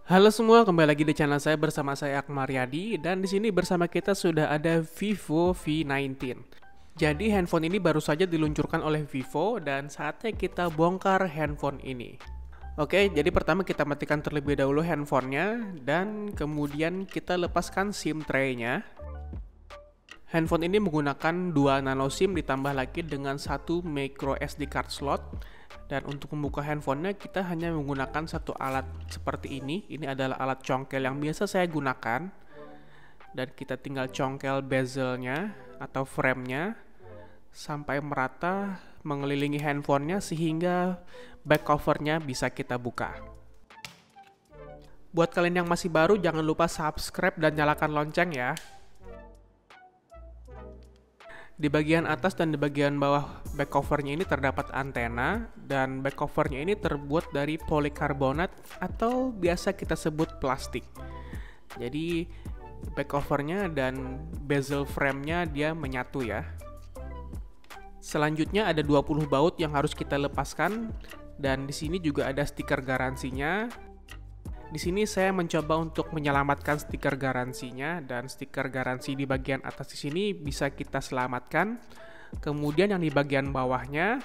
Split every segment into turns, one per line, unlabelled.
Halo semua, kembali lagi di channel saya bersama saya Akmal Riyadi dan di sini bersama kita sudah ada Vivo V19. Jadi handphone ini baru saja diluncurkan oleh Vivo dan saatnya kita bongkar handphone ini. Oke, jadi pertama kita matikan terlebih dahulu handphonenya dan kemudian kita lepaskan SIM tray-nya. Handphone ini menggunakan 2 nano SIM ditambah lagi dengan 1 micro SD card slot. Dan untuk membuka handphonenya kita hanya menggunakan satu alat seperti ini. Ini adalah alat congkel yang biasa saya gunakan. Dan kita tinggal congkel bezelnya atau framenya sampai merata mengelilingi handphonenya sehingga back covernya bisa kita buka. Buat kalian yang masih baru jangan lupa subscribe dan nyalakan lonceng ya. Di bagian atas dan di bagian bawah back covernya ini terdapat antena dan back covernya ini terbuat dari polikarbonat atau biasa kita sebut plastik. Jadi back covernya dan bezel frame-nya dia menyatu ya. Selanjutnya ada 20 baut yang harus kita lepaskan dan di sini juga ada stiker garansinya. Di sini saya mencoba untuk menyelamatkan stiker garansinya dan stiker garansi di bagian atas di sini bisa kita selamatkan. Kemudian yang di bagian bawahnya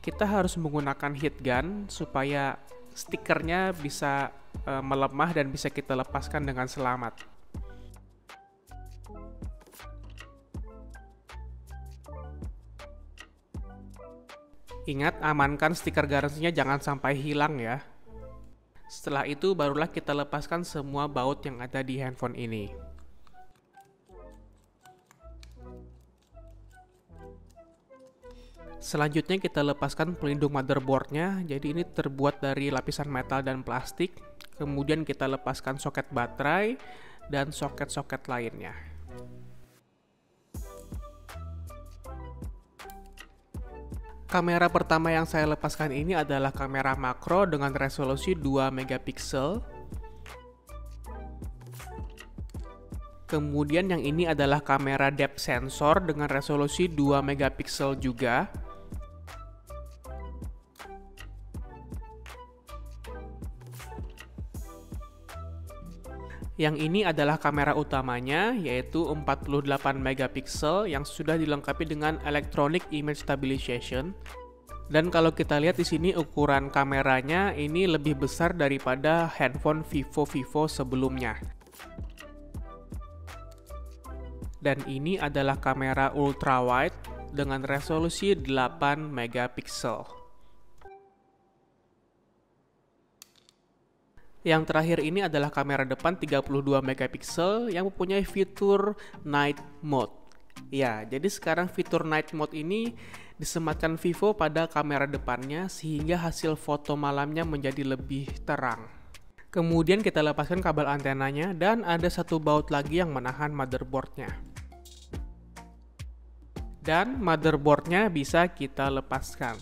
kita harus menggunakan heat gun supaya stikernya bisa melemah dan bisa kita lepaskan dengan selamat. Ingat, amankan stiker garansinya jangan sampai hilang ya. Setelah itu barulah kita lepaskan semua baut yang ada di handphone ini. Selanjutnya kita lepaskan pelindung motherboardnya. Jadi ini terbuat dari lapisan metal dan plastik. Kemudian kita lepaskan soket baterai dan soket-soket lainnya. Kamera pertama yang saya lepaskan ini adalah kamera makro dengan resolusi 2 megapiksel. Kemudian yang ini adalah kamera depth sensor dengan resolusi 2 megapiksel juga. Yang ini adalah kamera utamanya yaitu 48 megapiksel yang sudah dilengkapi dengan electronic image stabilization. Dan kalau kita lihat di sini ukuran kameranya ini lebih besar daripada handphone Vivo sebelumnya. Dan ini adalah kamera ultra wide dengan resolusi 8 megapiksel. Yang terakhir ini adalah kamera depan 32 megapiksel yang mempunyai fitur night mode. Ya, jadi sekarang fitur night mode ini disematkan Vivo pada kamera depannya sehingga hasil foto malamnya menjadi lebih terang. Kemudian kita lepaskan kabel antenanya dan ada satu baut lagi yang menahan motherboardnya. Dan motherboardnya bisa kita lepaskan.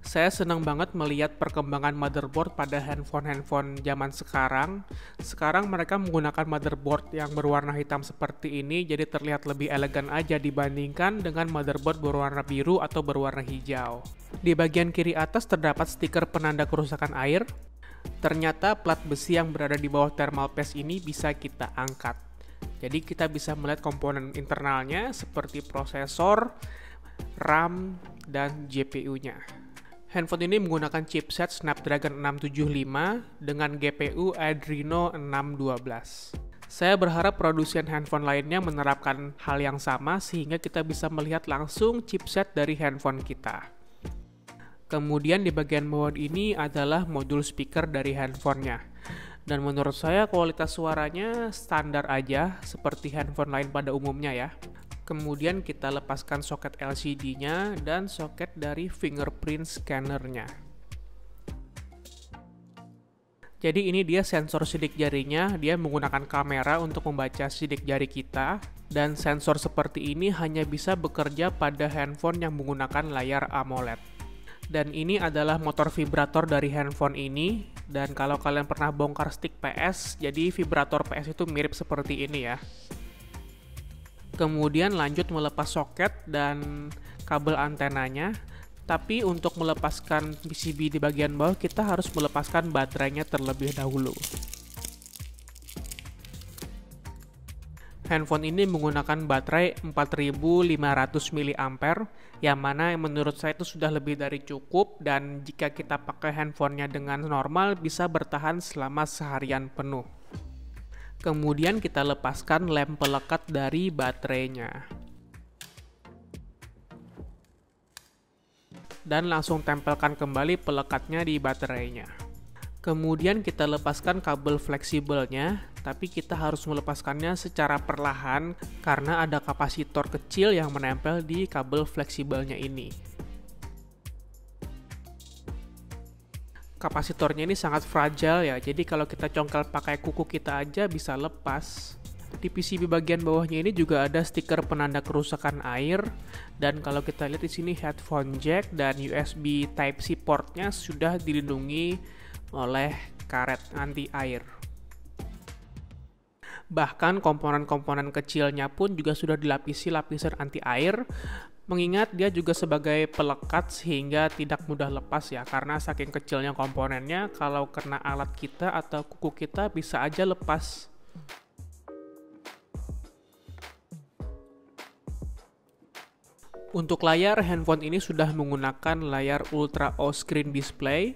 Saya senang banget melihat perkembangan motherboard pada handphone zaman sekarang. Sekarang mereka menggunakan motherboard yang berwarna hitam seperti ini, jadi terlihat lebih elegan aja dibandingkan dengan motherboard berwarna biru atau berwarna hijau. Di bagian kiri atas terdapat stiker penanda kerusakan air. Ternyata plat besi yang berada di bawah thermal paste ini bisa kita angkat. Jadi kita bisa melihat komponen internalnya seperti prosesor, RAM, dan GPU-nya. Handphone ini menggunakan chipset Snapdragon 675 dengan GPU Adreno 612. Saya berharap produsen handphone lainnya menerapkan hal yang sama sehingga kita bisa melihat langsung chipset dari handphone kita. Kemudian di bagian bawah ini adalah modul speaker dari handphonenya. Dan menurut saya kualitas suaranya standar aja seperti handphone lain pada umumnya ya. Kemudian kita lepaskan soket LCD-nya dan soket dari fingerprint scanner-nya. Jadi ini dia sensor sidik jarinya, dia menggunakan kamera untuk membaca sidik jari kita. Dan sensor seperti ini hanya bisa bekerja pada handphone yang menggunakan layar AMOLED. Dan ini adalah motor vibrator dari handphone ini. Dan kalau kalian pernah bongkar stick PS, jadi vibrator PS itu mirip seperti ini ya. Kemudian lanjut melepas soket dan kabel antenanya. Tapi untuk melepaskan PCB di bagian bawah, kita harus melepaskan baterainya terlebih dahulu. Handphone ini menggunakan baterai 4500 mAh, yang mana menurut saya itu sudah lebih dari cukup, dan jika kita pakai handphonenya dengan normal bisa bertahan selama seharian penuh. Kemudian kita lepaskan lem pelekat dari baterainya. Dan langsung tempelkan kembali pelekatnya di baterainya. Kemudian kita lepaskan kabel fleksibelnya, tapi kita harus melepaskannya secara perlahan karena ada kapasitor kecil yang menempel di kabel fleksibelnya ini. Kapasitornya ini sangat fragile ya, jadi kalau kita congkel pakai kuku kita aja bisa lepas. Di PCB bagian bawahnya ini juga ada stiker penanda kerusakan air, dan kalau kita lihat di sini headphone jack dan USB Type-C portnya sudah dilindungi oleh karet anti air. Bahkan komponen-komponen kecilnya pun juga sudah dilapisi lapisan anti air, mengingat dia juga sebagai pelekat sehingga tidak mudah lepas ya, karena saking kecilnya komponennya, kalau kena alat kita atau kuku kita bisa aja lepas. Untuk layar, handphone ini sudah menggunakan layar Ultra O Screen Display.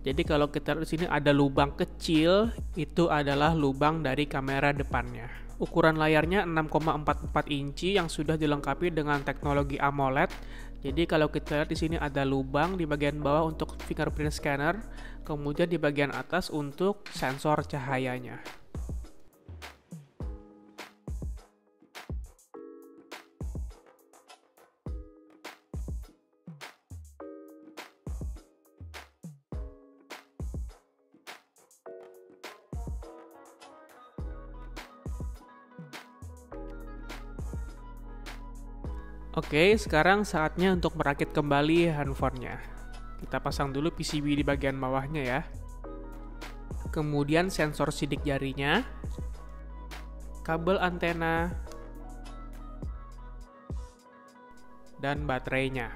Jadi kalau kita lihat di sini ada lubang kecil, itu adalah lubang dari kamera depannya. Ukuran layarnya 6,44 inci yang sudah dilengkapi dengan teknologi AMOLED. Jadi kalau kita lihat di sini ada lubang di bagian bawah untuk fingerprint scanner, kemudian di bagian atas untuk sensor cahayanya. Oke, sekarang saatnya untuk merakit kembali handphonenya. Kita pasang dulu PCB di bagian bawahnya ya. Kemudian sensor sidik jarinya, kabel antena, dan baterainya.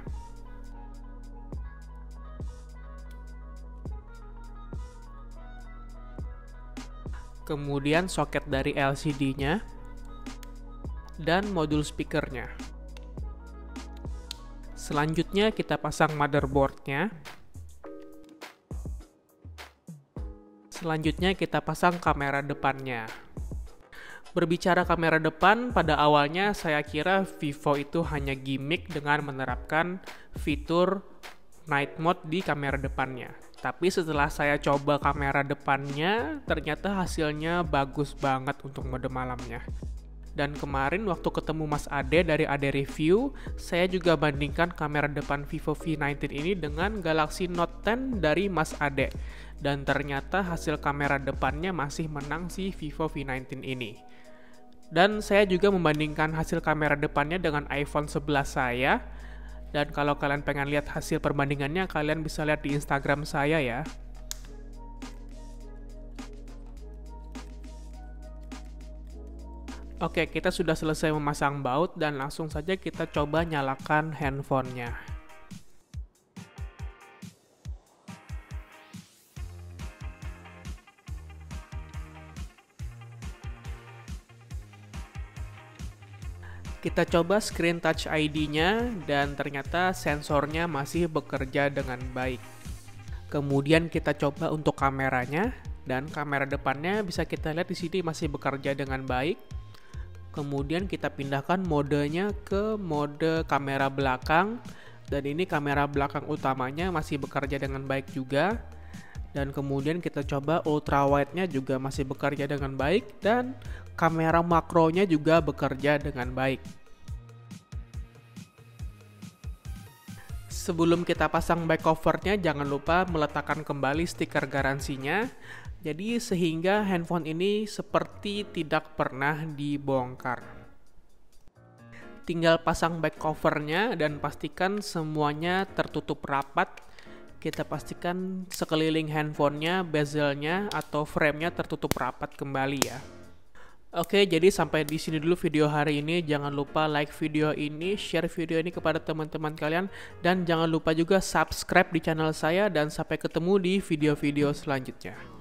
Kemudian soket dari LCD-nya, dan modul speakernya. Selanjutnya kita pasang motherboard-nya. Selanjutnya kita pasang kamera depannya. Berbicara kamera depan, pada awalnya saya kira Vivo itu hanya gimmick dengan menerapkan fitur night mode di kamera depannya. Tapi setelah saya coba kamera depannya, ternyata hasilnya bagus banget untuk mode malamnya. Dan kemarin waktu ketemu Mas Ade dari Ade Review, saya juga bandingkan kamera depan Vivo V19 ini dengan Galaxy Note 10 dari Mas Ade. Dan ternyata hasil kamera depannya masih menang si Vivo V19 ini. Dan saya juga membandingkan hasil kamera depannya dengan iPhone 11 saya. Dan kalau kalian pengen lihat hasil perbandingannya, kalian bisa lihat di Instagram saya ya. Oke, kita sudah selesai memasang baut dan langsung saja kita coba nyalakan handphonenya. Kita coba screen touch ID-nya dan ternyata sensornya masih bekerja dengan baik. Kemudian kita coba untuk kameranya, dan kamera depannya bisa kita lihat di sini masih bekerja dengan baik. Kemudian kita pindahkan modenya ke mode kamera belakang, dan ini kamera belakang utamanya masih bekerja dengan baik juga. Dan kemudian kita coba ultra wide-nya juga masih bekerja dengan baik, dan kamera makronya juga bekerja dengan baik. Sebelum kita pasang back covernya, jangan lupa meletakkan kembali stiker garansinya. Jadi sehingga handphone ini seperti tidak pernah dibongkar. Tinggal pasang back covernya dan pastikan semuanya tertutup rapat. Kita pastikan sekeliling handphonenya, bezelnya atau framenya tertutup rapat kembali ya. Oke, jadi sampai di sini dulu video hari ini. Jangan lupa like video ini, share video ini kepada teman-teman kalian, dan jangan lupa juga subscribe di channel saya, dan sampai ketemu di video-video selanjutnya.